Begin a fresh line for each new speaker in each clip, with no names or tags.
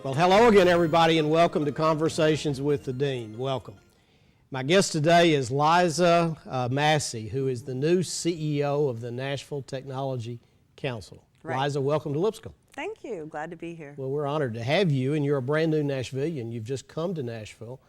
Well, hello again, everybody, and welcome to Conversations with the Dean. Welcome. My guest today is Liza Massey, who is the new CEO of the Nashville Technology Council.
Right.
Liza, welcome to Lipscomb.
Thank you. Glad to be here.
Well, we're honored to have you, and you're a brand new Nashvilleian. You've just come to Nashville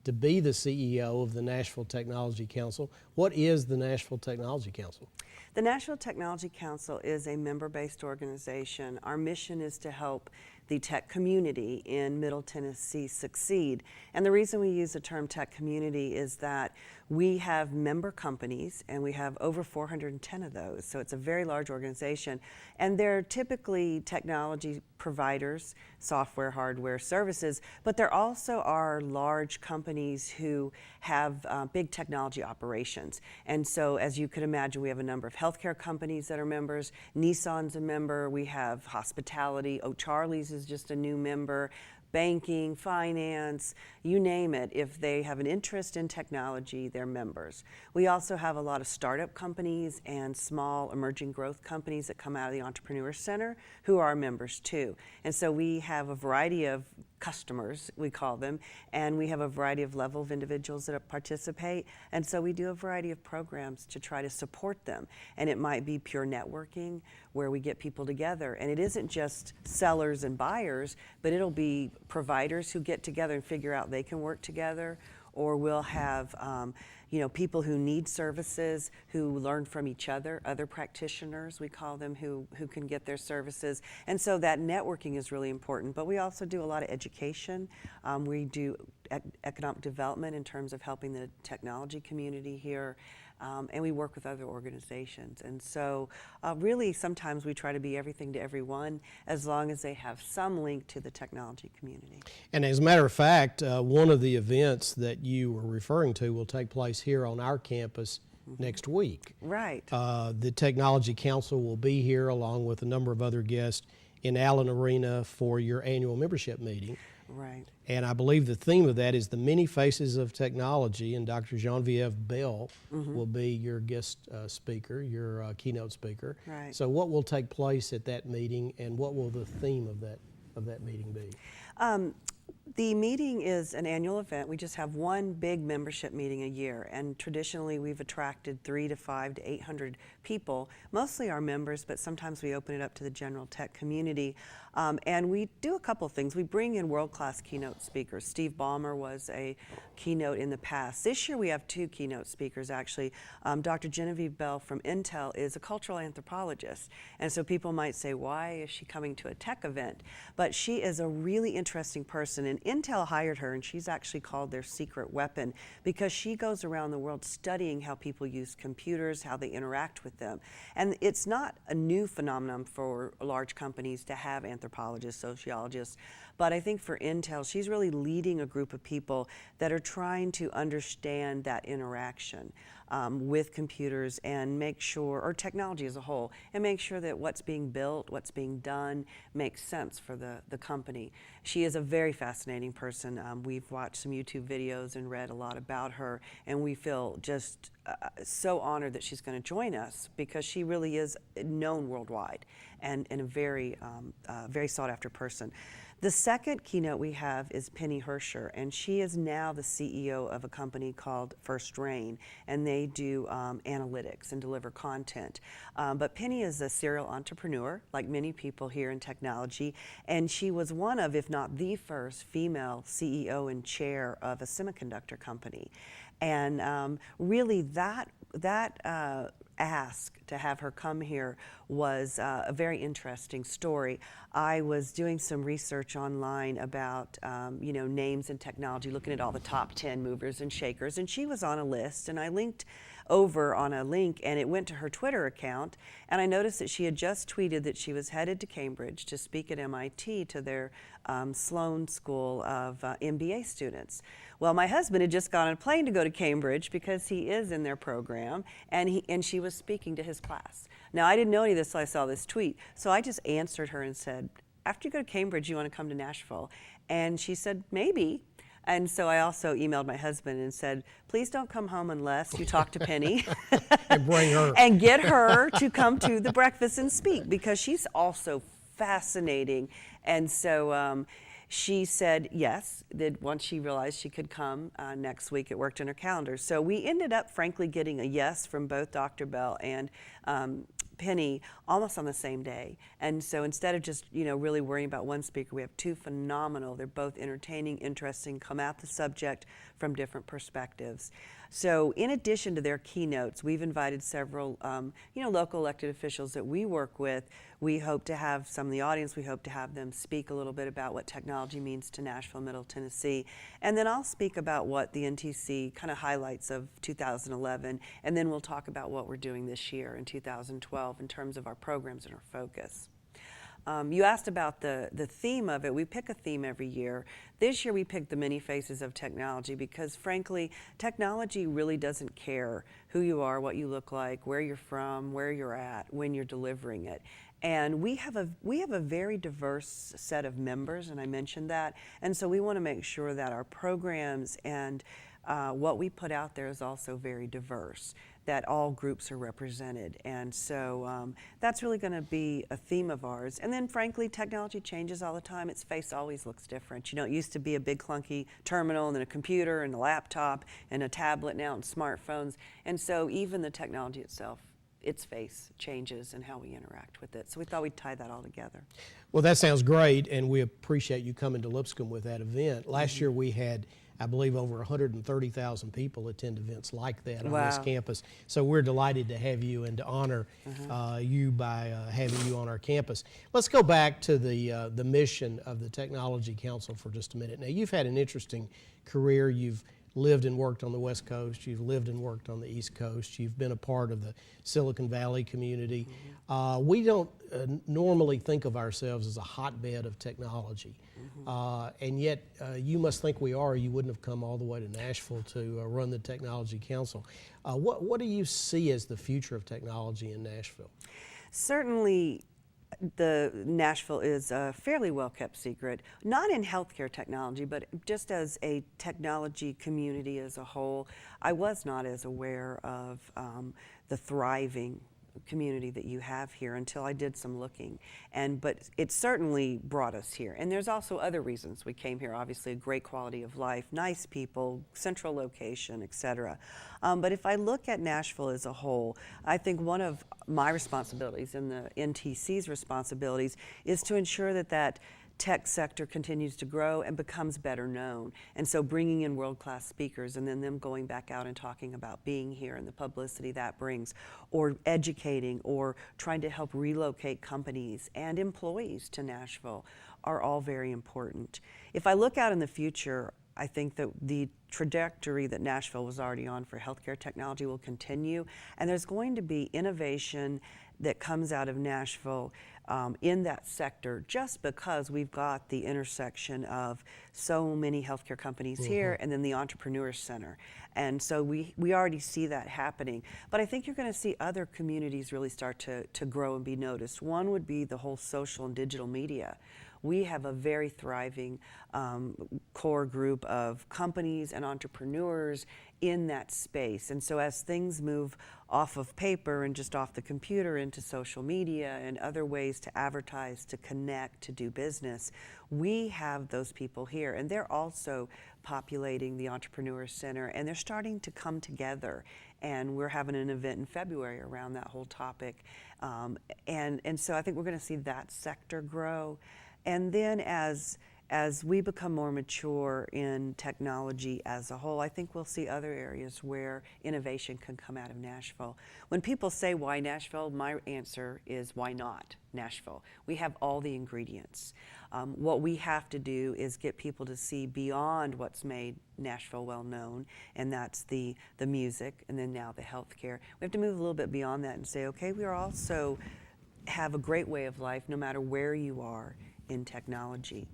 to be the CEO of the Nashville Technology Council. What is the Nashville Technology Council?
The Nashville Technology Council is a member-based organization. Our mission is to help the tech community in Middle Tennessee succeed. And the reason we use the term tech community is that we have member companies, and we have over 410 of those, so it's a very large organization. And they're typically technology providers, software, hardware, services, but there also are large companies who have big technology operations. And so, as you could imagine, we have a number of healthcare companies that are members. Nissan's a member. We have hospitality. O'Charlie's is just a new member. Banking, finance, you name it. If they have an interest in technology, they're members. We also have a lot of startup companies and small emerging growth companies that come out of the Entrepreneur Center who are members too. And so we have a variety of customers, we call them, and we have a variety of level of individuals that participate. And so we do a variety of programs to try to support them. And it might be pure networking, where we get people together. And it isn't just sellers and buyers, but it'll be providers who get together and figure out they can work together, or we'll have people who need services who learn from each other, other practitioners, we call them, who can get their services. And so that networking is really important. But we also do a lot of education. We do economic development in terms of helping the technology community here. And we work with other organizations. And so really sometimes we try to be everything to everyone as long as they have some link to the technology community.
And as a matter of fact, one of the events that you were referring to will take place here on our campus next week.
Right.
The Technology Council will be here along with a number of other guests in Allen Arena for your annual membership meeting.
Right.
And I believe the theme of that is the many faces of technology, and Dr. Genevieve Bell will be your guest speaker, your keynote speaker.
Right.
So what will take place at that meeting, and what will the theme of that meeting be?
The meeting is an annual event. We just have one big membership meeting a year, and traditionally we've attracted 300 to 500 to 800 people, mostly our members, but sometimes we open it up to the general tech community. And we do a couple things. We bring in world-class keynote speakers. Steve Ballmer was a keynote in the past. This year we have two keynote speakers, actually. Dr. Genevieve Bell from Intel is a cultural anthropologist. And so people might say, why is she coming to a tech event? But she is a really interesting person, and Intel hired her, and she's actually called their secret weapon because she goes around the world studying how people use computers, how they interact with them. And it's not a new phenomenon for large companies to have anthropologists, sociologists, but I think for Intel, she's really leading a group of people that are trying to understand that interaction with computers and make sure, or technology as a whole, and make sure that what's being built, what's being done makes sense for the company. She is a very fascinating person. We've watched some YouTube videos and read a lot about her, and we feel just so honored that she's going to join us because she really is known worldwide and a very, very sought after person. The second keynote we have is Penny Hersher, and she is now the CEO of a company called First Rain, and they do analytics and deliver content. But Penny is a serial entrepreneur, like many people here in technology, and she was one of, if not the first, female CEO and chair of a semiconductor company. And really that ask to have her come here was a very interesting story. I was doing some research online about names in technology, looking at all the top 10 movers and shakers, and she was on a list, and I linked over on a link, and it went to her Twitter account, and I noticed that she had just tweeted that she was headed to Cambridge to speak at MIT to their Sloan School of MBA students. Well, my husband had just gone on a plane to go to Cambridge because he is in their program, and she was speaking to his class. Now, I didn't know any of this until I saw this tweet, so I just answered her and said, after you go to Cambridge, you want to come to Nashville? And she said, maybe. And so I also emailed my husband and said, please don't come home unless you talk to Penny.
And bring her.
And get her to come to the breakfast and speak, because she's also fascinating. And so She said yes, that once she realized she could come next week, it worked in her calendar. So we ended up, frankly, getting a yes from both Dr. Bell and Penny almost on the same day. And so instead of just, really worrying about one speaker, we have two phenomenal, they're both entertaining, interesting, come at the subject from different perspectives. So in addition to their keynotes, we've invited several, local elected officials that we work with. We hope to have some in the audience. We hope to have them speak a little bit about what technology means to Nashville, Middle Tennessee. And then I'll speak about what the NTC kind of highlights of 2011. And then we'll talk about what we're doing this year in 2012 in terms of our programs and our focus. You asked about the theme of it. We pick a theme every year. This year we picked the many faces of technology because, frankly, technology really doesn't care who you are, what you look like, where you're from, where you're at, when you're delivering it. And we have a very diverse set of members, and I mentioned that. And so we want to make sure that our programs and what we put out there is also very diverse, that all groups are represented. And so that's really going to be a theme of ours. And then, frankly, technology changes all the time. Its face always looks different. It used to be a big clunky terminal and then a computer and a laptop and a tablet, now and smartphones. And so even the technology itself, its face changes and how we interact with it. So we thought we'd tie that all together.
Well, that sounds great, and we appreciate you coming to Lipscomb with that event. Last year we had, I believe, over 130,000 people attend events like that on this campus. So we're delighted to have you and to honor you by having you on our campus. Let's go back to the mission of the Technology Council for just a minute. Now, you've had an interesting career. You've lived and worked on the West Coast. You've lived and worked on the East Coast. You've been a part of the Silicon Valley community. We don't normally think of ourselves as a hotbed of technology. And yet you must think we are, or you wouldn't have come all the way to Nashville to run the Technology Council. What do you see as the future of technology in Nashville?
Certainly, the Nashville is a fairly well-kept secret, not in healthcare technology, but just as a technology community as a whole. I was not as aware of the thriving community that you have here until I did some looking. But it certainly brought us here. And there's also other reasons we came here. Obviously, a great quality of life, nice people, central location, etc. But if I look at Nashville as a whole, I think one of my responsibilities and the NTC's responsibilities is to ensure that that tech sector continues to grow and becomes better known. And so bringing in world-class speakers and then them going back out and talking about being here and the publicity that brings, or educating or trying to help relocate companies and employees to Nashville are all very important. If I look out in the future, I think that the trajectory that Nashville was already on for healthcare technology will continue, and there's going to be innovation that comes out of Nashville in that sector just because we've got the intersection of so many healthcare companies here and then the Entrepreneur Center. And so we already see that happening. But I think you're going to see other communities really start to grow and be noticed. One would be the whole social and digital media. We have a very thriving core group of companies and entrepreneurs in that space. And so as things move off of paper and just off the computer into social media and other ways to advertise, to connect, to do business, we have those people here. And they're also populating the Entrepreneur Center, and they're starting to come together. And we're having an event in February around that whole topic. And so I think we're going to see that sector grow. And then as we become more mature in technology as a whole, I think we'll see other areas where innovation can come out of Nashville. When people say, why Nashville? My answer is, why not Nashville? We have all the ingredients. What we have to do is get people to see beyond what's made Nashville well known, and that's the music, and then now the healthcare. We have to move a little bit beyond that and say, okay, we are also have a great way of life no matter where you are in technology.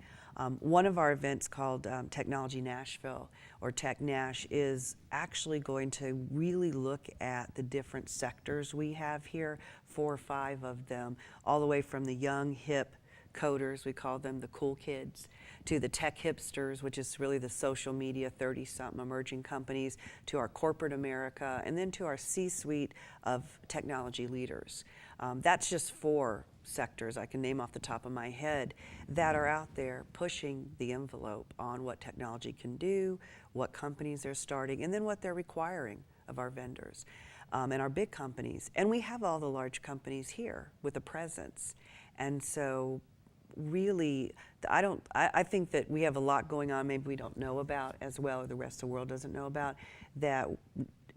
One of our events called Technology Nashville, or Tech Nash, is actually going to really look at the different sectors we have here, 4 or 5 of them, all the way from the young, hip coders, we call them the cool kids, to the tech hipsters, which is really the social media 30-something emerging companies, to our corporate America, and then to our C-suite of technology leaders. That's just 4 sectors I can name off the top of my head that are out there pushing the envelope on what technology can do, what companies they're starting, and then what they're requiring of our vendors and our big companies. And we have all the large companies here with a presence. And so really, I think that we have a lot going on maybe we don't know about as well, or the rest of the world doesn't know about, that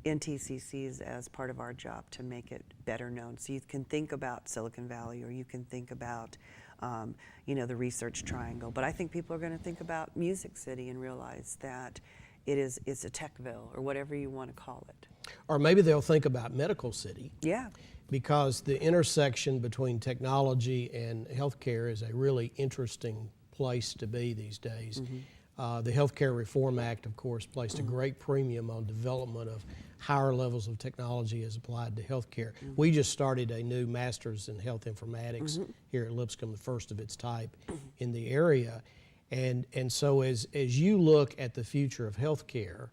NTC sees as part of our job to make it better known. So you can think about Silicon Valley, or you can think about the Research Triangle, but I think people are going to think about Music City and realize that it's a Techville, or whatever you want to call it.
Or maybe they'll think about Medical City.
Yeah.
Because the intersection between technology and healthcare is a really interesting place to be these days. Mm-hmm. The Healthcare Reform Act, of course, placed a great premium on development of higher levels of technology as applied to healthcare. Mm-hmm. We just started a new Master's in Health Informatics here at Lipscomb, the first of its type in the area. And so as you look at the future of healthcare,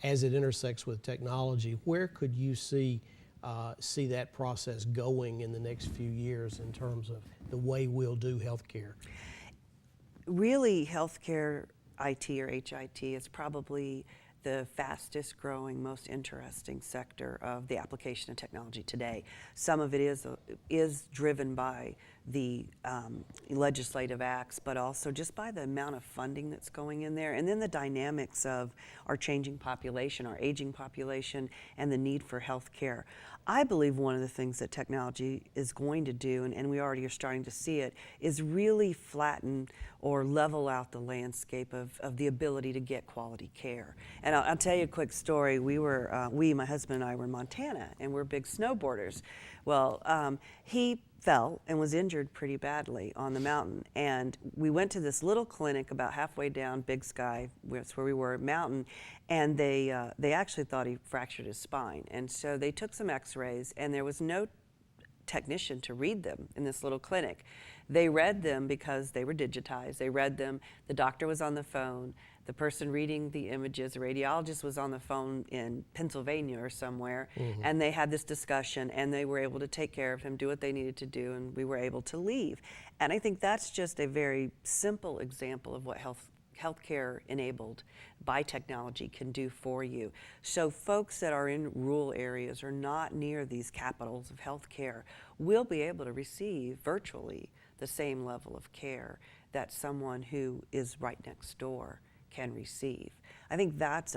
as it intersects with technology, where could you see that process going in the next few years in terms of the way we'll do healthcare?
Really, healthcare IT or HIT is probably the fastest growing, most interesting sector of the application of technology today. Some of it is driven by the legislative acts, but also just by the amount of funding that's going in there, and then the dynamics of our changing population, our aging population, and the need for health care. I believe one of the things that technology is going to do, and we already are starting to see it, is really flatten or level out the landscape of the ability to get quality care. And I'll tell you a quick story. My husband and I were in Montana, and we're big snowboarders. Well, he fell and was injured pretty badly on the mountain, and we went to this little clinic about halfway down Big Sky, that's where we were, mountain, and they actually thought he fractured his spine. And so they took some x-rays, and there was no technician to read them in this little clinic. They read them because they were digitized. They read them, the doctor was on the phone, the person reading the images, the radiologist was on the phone in Pennsylvania or somewhere, and they had this discussion, and they were able to take care of him, do what they needed to do, and we were able to leave. And I think that's just a very simple example of what healthcare enabled by technology can do for you. So folks that are in rural areas or not near these capitals of healthcare will be able to receive virtually the same level of care that someone who is right next door can receive. I think that's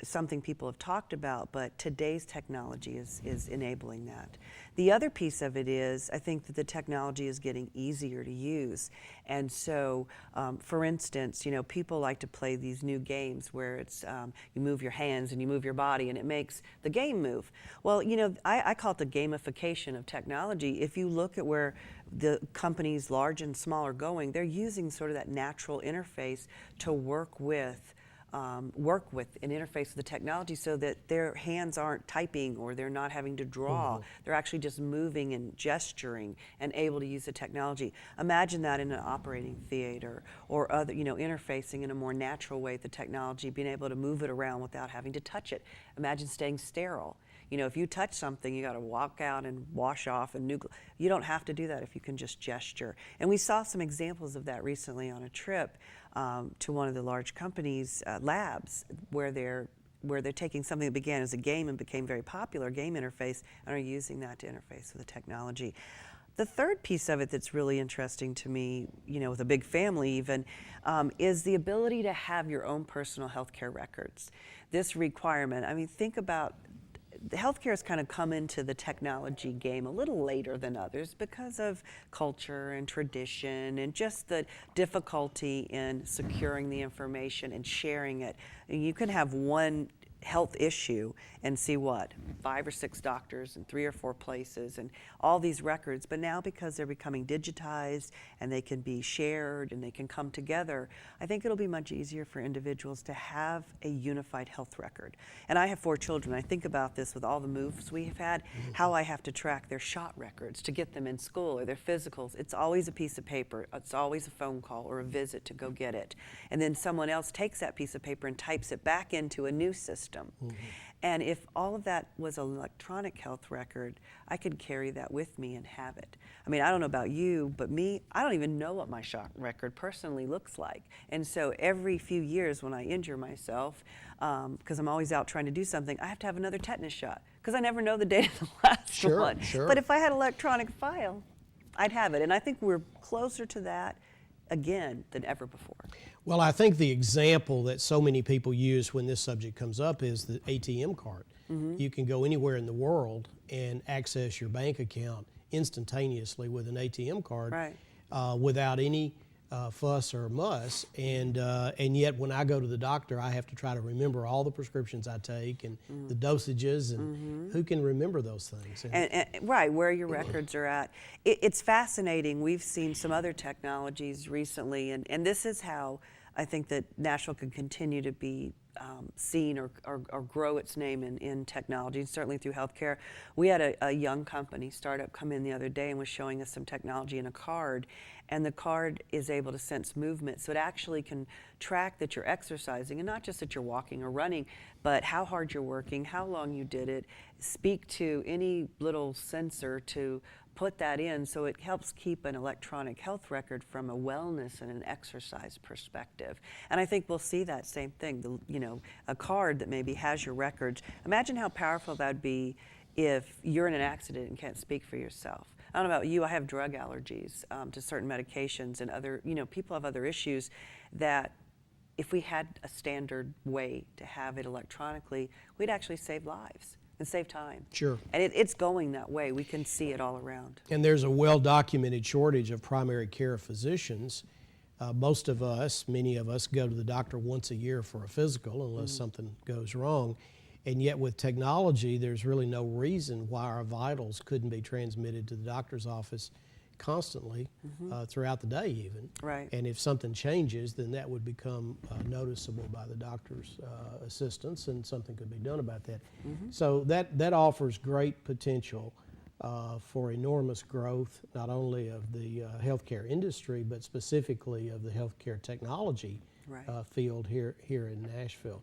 something people have talked about, but today's technology is enabling that. The other piece of it is, I think that the technology is getting easier to use. And so, for instance, people like to play these new games where it's you move your hands and you move your body and it makes the game move. Well, I call it the gamification of technology. If you look at where the companies, large and small, are going, they're using sort of that natural interface to work with and interface with the technology so that their hands aren't typing or they're not having to draw. They're actually just moving and gesturing and able to use the technology. Imagine that in an operating theater or other, interfacing in a more natural way with the technology, being able to move it around without having to touch it. Imagine staying sterile. If you touch something, you got to walk out and wash off and you don't have to do that if you can just gesture. And we saw some examples of that recently on a trip to one of the large companies' labs where they're taking something that began as a game and became very popular, game interface, and are using that to interface with the technology. The third piece of it that's really interesting to me, with a big family even, is the ability to have your own personal healthcare records. This requirement, think about healthcare has kind of come into the technology game a little later than others because of culture and tradition and just the difficulty in securing the information and sharing it. You can have one health issue and see 5 or 6 doctors in 3 or 4 places and all these records, but now because they're becoming digitized and they can be shared and they can come together, I think it'll be much easier for individuals to have a unified health record. And I have 4 children. I think about this with all the moves we have had, how I have to track their shot records to get them in school or their physicals. It's always a piece of paper. It's always a phone call or a visit to go get it. And then someone else takes that piece of paper and types it back into a new system. And if all of that was an electronic health record, I could carry that with me and have it. I mean, I don't know about you, but me, I don't even know what my shot record personally looks like. And so every few years when I injure myself, because I'm always out trying to do something, I have to have another tetanus shot because I never know the date of the last one.
Sure.
But if I had an electronic file, I'd have it. And I think we're closer to that again than ever before.
Well, I think the example that so many people use when this subject comes up is the ATM card. You can go anywhere in the world and access your bank account instantaneously with an ATM card, without any fuss or muss. And yet when I go to the doctor, I have to try to remember all the prescriptions I take and the dosages, and who can remember those things?
And right, where your records are at. It's fascinating. We've seen some other technologies recently, and this is how I think that Nashville can continue to be seen or grow its name in technology, certainly through healthcare. We had a young company, startup, come in the other day and was showing us some technology in a card, and the card is able to sense movement, so it actually can track that you're exercising, and not just that you're walking or running, but how hard you're working, how long you did it, speak to any little sensor to put that in, so it helps keep an electronic health record from a wellness and an exercise perspective. And I think we'll see that same thing, a card that maybe has your records. Imagine how powerful that would be if you're in an accident and can't speak for yourself. I don't know about you, I have drug allergies to certain medications, and other, people have other issues that if we had a standard way to have it electronically, we'd actually save lives and save time.
Sure.
And it's going that way. We can see it all around.
And there's a well-documented shortage of primary care physicians. Most of us, many of us, go to the doctor once a year for a physical unless something goes wrong. And yet with technology, there's really no reason why our vitals couldn't be transmitted to the doctor's office constantly throughout the day even.
Right.
And if something changes, then that would become noticeable by the doctor's assistants, and something could be done about that. So that offers great potential for enormous growth, not only of the healthcare industry, but specifically of the healthcare technology field here in Nashville.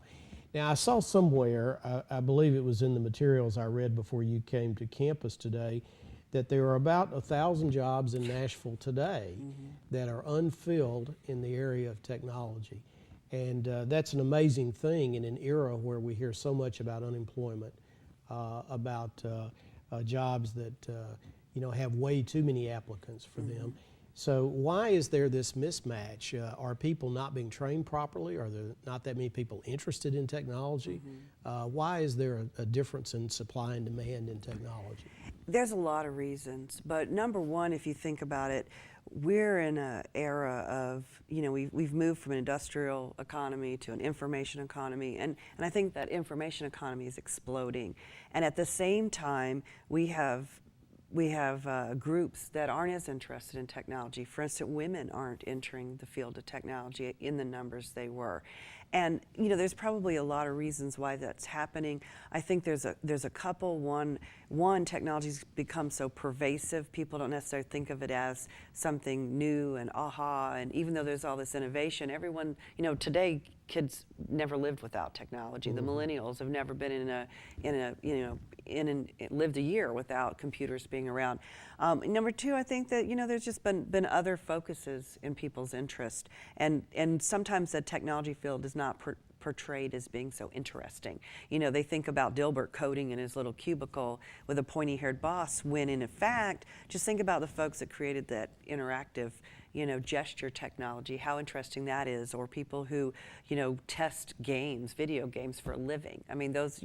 Now, I saw somewhere, I believe it was in the materials I read before you came to campus today, that there are about 1,000 jobs in Nashville today that are unfilled in the area of technology. And that's an amazing thing in an era where we hear so much about unemployment, about jobs that have way too many applicants for them. So why is there this mismatch? Are people not being trained properly? Are there not that many people interested in technology? Why is there a difference in supply and demand in technology?
There's a lot of reasons, but number one, if you think about it, we're in an era of, we've moved from an industrial economy to an information economy, and I think that information economy is exploding. And at the same time, we have groups that aren't as interested in technology. For instance, women aren't entering the field of technology in the numbers they were. And there's probably a lot of reasons why that's happening. I think there's a couple. One, technology's become so pervasive, people don't necessarily think of it as something new and aha. And even though there's all this innovation, everyone, today kids never lived without technology. The millennials have never been lived a year without computers being around. Number two, I think that there's just been other focuses in people's interest, and sometimes the technology field is not portrayed as being so interesting. They think about Dilbert coding in his little cubicle with a pointy-haired boss, when in fact, just think about the folks that created that interactive gesture technology, how interesting that is, or people who, test games, video games for a living. I mean, those,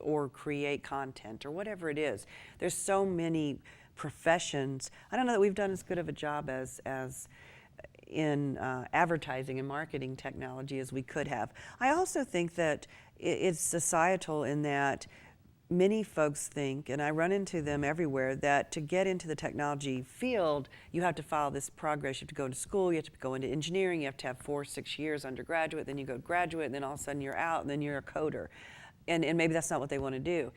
or create content or whatever it is. There's so many professions. I don't know that we've done as good of a job as in advertising and marketing technology as we could have. I also think that it's societal in that many folks think, and I run into them everywhere, that to get into the technology field, you have to follow this progress. You have to go to school, you have to go into engineering, you have to have 4 or 6 years undergraduate, then you go to graduate, and then all of a sudden you're out, and then you're a coder. And maybe that's not what they want to do.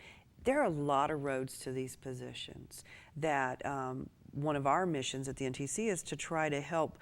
There are a lot of roads to these positions that one of our missions at the NTC is to try to help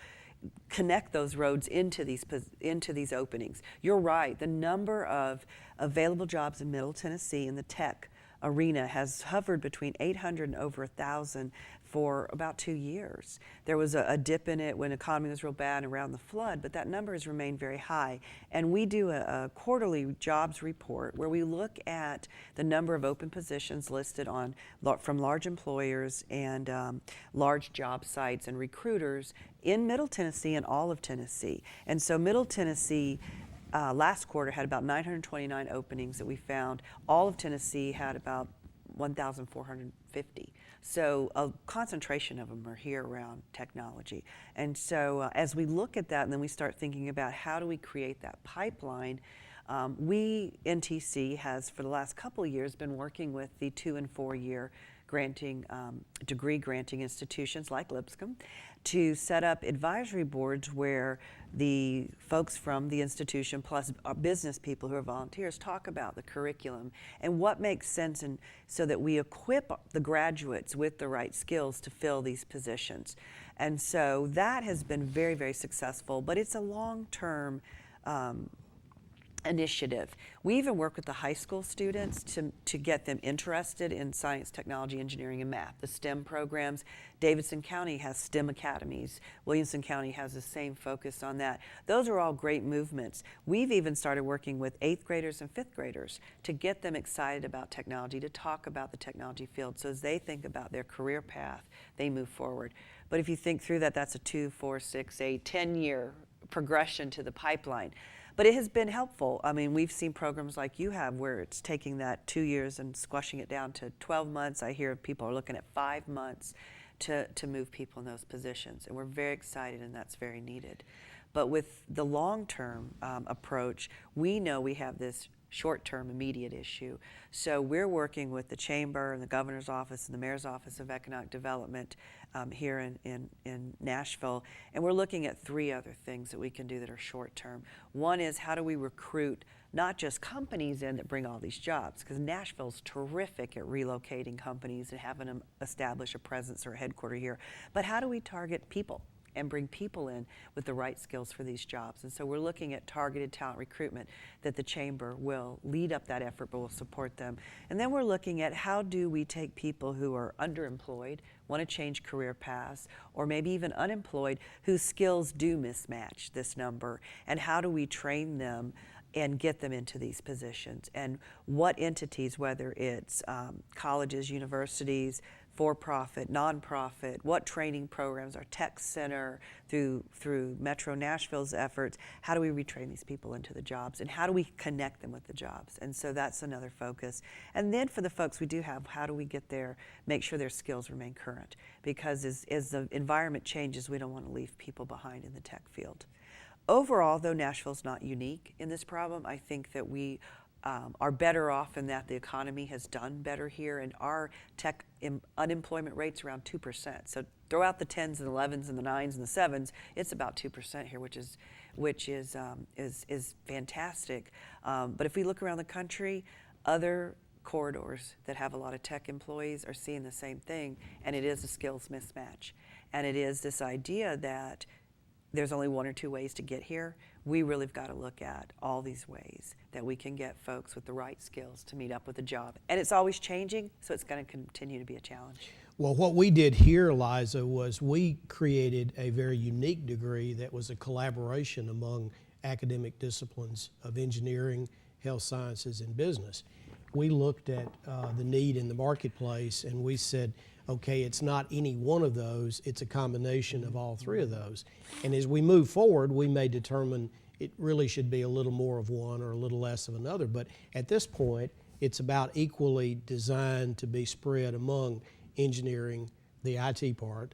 connect those roads into these openings. You're right. The number of available jobs in Middle Tennessee in the tech arena has hovered between 800 and over 1,000 for about 2 years. There was a dip in it when the economy was real bad around the flood, but that number has remained very high. And we do a quarterly jobs report where we look at the number of open positions listed on from large employers and large job sites and recruiters in Middle Tennessee and all of Tennessee. And so Middle Tennessee last quarter had about 929 openings that we found. All of Tennessee had about 1,450. So a concentration of them are here around technology. And so as we look at that and then we start thinking about how do we create that pipeline, NTC has for the last couple of years been working with the 2- and 4-year degree granting institutions like Lipscomb to set up advisory boards where the folks from the institution plus business people who are volunteers talk about the curriculum and what makes sense, and so that we equip the graduates with the right skills to fill these positions. And so that has been very, very successful, but it's a long-term initiative. We even work with the high school students to get them interested in science, technology, engineering, and math, the STEM programs. Davidson County has STEM academies. Williamson County has the same focus on that. Those are all great movements. We've even started working with 8th graders and 5th graders to get them excited about technology, to talk about the technology field, so as they think about their career path, they move forward. But if you think through that, that's a 2, 4, 6, 8, 10-year progression to the pipeline. But it has been helpful. I mean, we've seen programs like you have where it's taking that 2 years and squashing it down to 12 months. I hear people are looking at 5 months to move people in those positions. And we're very excited, and that's very needed. But with the long-term approach, we know we have this short-term immediate issue. So we're working with the Chamber and the Governor's Office and the Mayor's Office of Economic Development here in Nashville, and we're looking at 3 other things that we can do that are short-term. One is, how do we recruit not just companies in that bring all these jobs, because Nashville's terrific at relocating companies and having them establish a presence or a headquarter here, but how do we target people and bring people in with the right skills for these jobs? And so we're looking at targeted talent recruitment that the Chamber will lead up that effort, but will support them. And then we're looking at how do we take people who are underemployed, want to change career paths, or maybe even unemployed, whose skills do mismatch this number, and how do we train them and get them into these positions? And what entities, whether it's colleges, universities, for-profit, nonprofit, what training programs, our tech center, through Metro Nashville's efforts, how do we retrain these people into the jobs, and how do we connect them with the jobs? And so that's another focus. And then for the folks we do have, how do we get there, make sure their skills remain current? Because as the environment changes, we don't want to leave people behind in the tech field. Overall, though Nashville's not unique in this problem, I think that we are better off in that the economy has done better here, and our tech unemployment rate's around 2%. So throw out the 10s and 11s and the 9s and the 7s, it's about 2% here, which is fantastic. But if we look around the country, other corridors that have a lot of tech employees are seeing the same thing, and it is a skills mismatch. And it is this idea that there's only 1 or 2 ways to get here. We really have got to look at all these ways that we can get folks with the right skills to meet up with a job. And it's always changing, so it's going to continue to be a challenge.
Well, what we did here, Liza, was we created a very unique degree that was a collaboration among academic disciplines of engineering, health sciences, and business. We looked at the need in the marketplace, and we said, okay, it's not any one of those, it's a combination of all 3 of those. And as we move forward, we may determine it really should be a little more of one or a little less of another. But at this point, it's about equally designed to be spread among engineering, the IT part,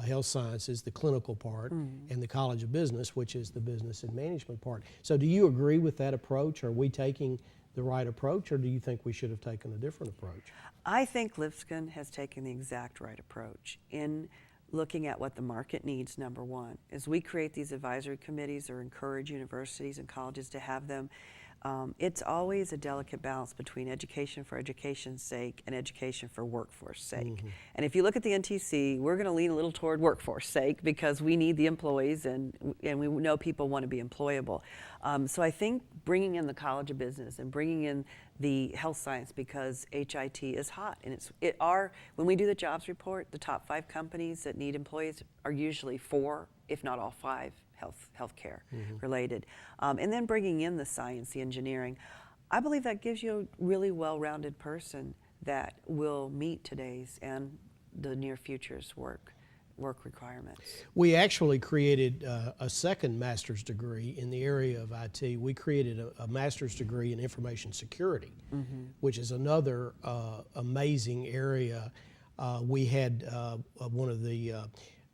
health sciences, the clinical part, and the College of Business, which is the business and management part. So do you agree with that approach? Are we taking the right approach, or do you think we should have taken a different approach?
I think Lipscomb has taken the exact right approach in looking at what the market needs, number one. As we create these advisory committees or encourage universities and colleges to have them, It's always a delicate balance between education for education's sake and education for workforce sake. And if you look at the NTC, we're going to lean a little toward workforce sake because we need the employees and we know people want to be employable. So I think bringing in the College of Business and bringing in the health science, because HIT is hot, and when we do the jobs report, the top 5 companies that need employees are usually 4, if not all 5, healthcare related. And then bringing in the science, the engineering, I believe that gives you a really well-rounded person that will meet today's and the near future's work requirements.
We actually created a second master's degree in the area of IT. We created a master's degree in information security, which is another amazing area. We had one of the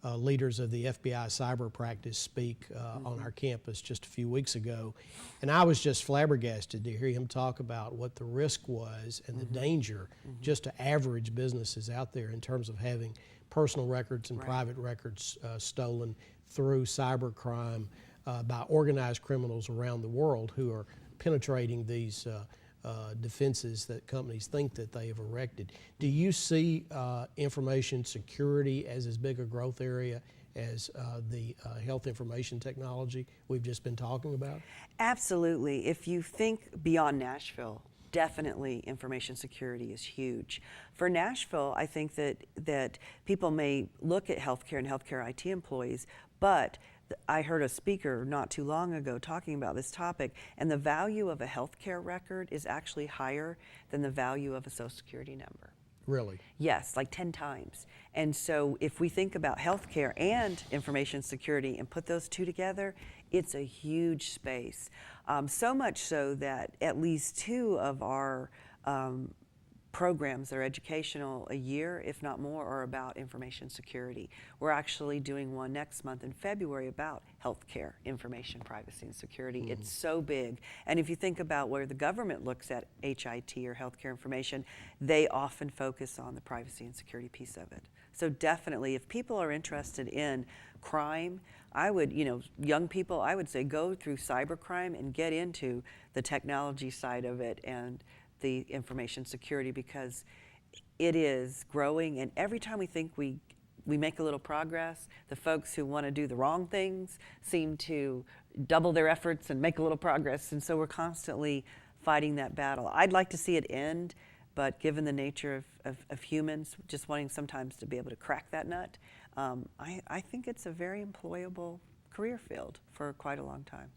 leaders of the FBI cyber practice speak on our campus just a few weeks ago, and I was just flabbergasted to hear him talk about what the risk was and the danger just to average businesses out there in terms of having personal records and private records stolen through cybercrime by organized criminals around the world who are penetrating these defenses that companies think that they have erected. Do you see information security as big a growth area as the health information technology we've just been talking about?
Absolutely. If you think beyond Nashville, definitely information security is huge. For Nashville, I think that people may look at healthcare and healthcare IT employees, but I heard a speaker not too long ago talking about this topic, and the value of a healthcare record is actually higher than the value of a Social Security number.
Really?
Yes, like 10 times. And so if we think about healthcare and information security and put those two together, it's a huge space. So much so that at least 2 of our programs that are educational a year, if not more, are about information security. We're actually doing one next month in February about healthcare information privacy and security. It's so big. And if you think about where the government looks at HIT or healthcare information, they often focus on the privacy and security piece of it. So definitely, if people are interested in crime, I would, young people, I would say go through cybercrime and get into the technology side of it and the information security, because it is growing, and every time we think we make a little progress, the folks who want to do the wrong things seem to double their efforts and make a little progress, and so we're constantly fighting that battle. I'd like to see it end, but given the nature of humans just wanting sometimes to be able to crack that nut, I think it's a very employable career field for quite a long time.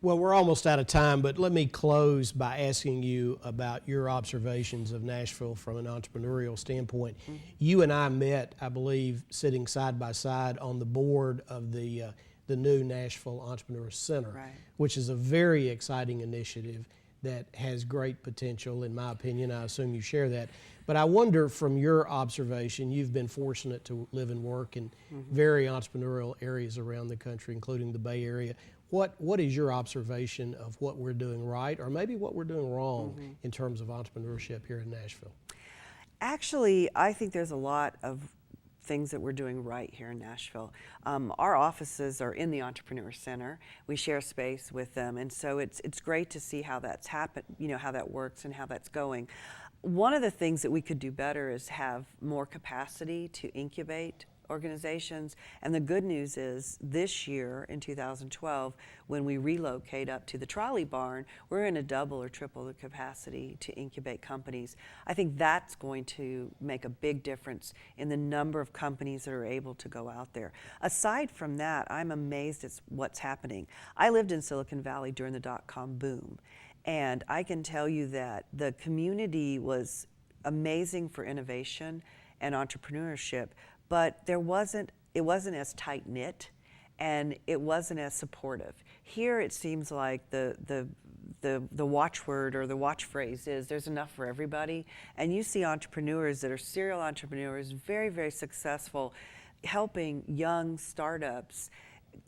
Well, we're almost out of time, but let me close by asking you about your observations of Nashville from an entrepreneurial standpoint. You and I met, I believe, sitting side by side on the board of the new Nashville Entrepreneur Center, which is a very exciting initiative that has great potential, in my opinion. I assume you share that. But I wonder, from your observation, you've been fortunate to live and work in very entrepreneurial areas around the country, including the Bay Area. What is your observation of what we're doing right, or maybe what we're doing wrong in terms of entrepreneurship here in Nashville?
Actually, I think there's a lot of things that we're doing right here in Nashville. Our offices are in the Entrepreneur Center. We share space with them, and so it's great to see how that's happened, how that works and how that's going. One of the things that we could do better is have more capacity to incubate organizations, and the good news is this year in 2012, when we relocate up to the trolley barn, we're going to double or triple the capacity to incubate companies. I think that's going to make a big difference in the number of companies that are able to go out there. Aside from that, I'm amazed at what's happening. I lived in Silicon Valley during the dot-com boom, and I can tell you that the community was amazing for innovation and entrepreneurship, but it wasn't as tight-knit, and it wasn't as supportive. Here it seems like the watchword or the watch phrase is there's enough for everybody, and you see entrepreneurs that are serial entrepreneurs, very, very successful, helping young startups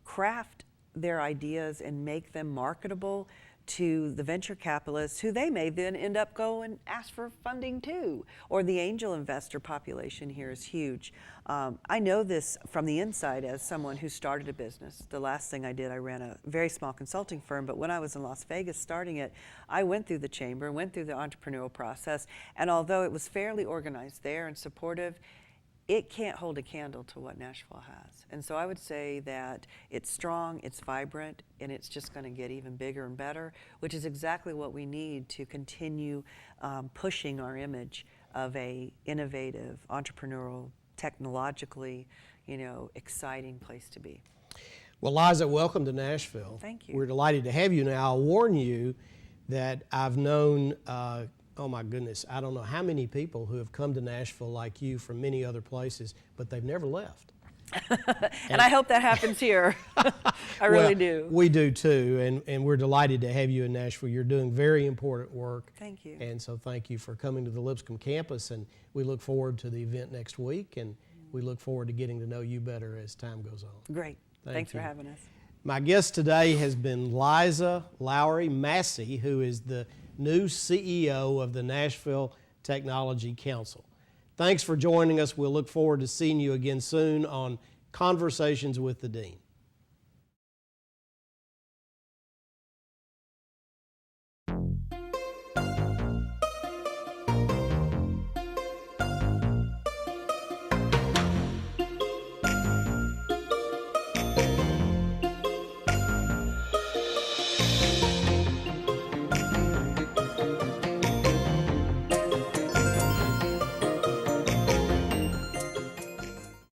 craft their ideas and make them marketable to the venture capitalists, who they may then end up go and ask for funding too. Or the angel investor population here is huge. I know this from the inside as someone who started a business. The last thing I did, I ran a very small consulting firm, but when I was in Las Vegas starting it, I went through the chamber, went through the entrepreneurial process, and although it was fairly organized there and supportive, it can't hold a candle to what Nashville has. And so I would say that it's strong, it's vibrant, and it's just going to get even bigger and better, which is exactly what we need to continue pushing our image of a innovative, entrepreneurial, technologically, exciting place to be.
Well, Liza, welcome to Nashville.
Thank you.
We're delighted to have you. Now, I'll warn you that I've known oh my goodness, I don't know how many people who have come to Nashville like you from many other places, but they've never left.
And I hope that happens here. I really do.
We do too, and we're delighted to have you in Nashville. You're doing very important work.
Thank you.
And so thank you for coming to the Lipscomb campus, and we look forward to the event next week, and we look forward to getting to know you better as time goes on.
Great. Thanks for having us.
My guest today has been Liza Massey, who is the new CEO of the Nashville Technology Council. Thanks for joining us. We'll look forward to seeing you again soon on Conversations with the Dean.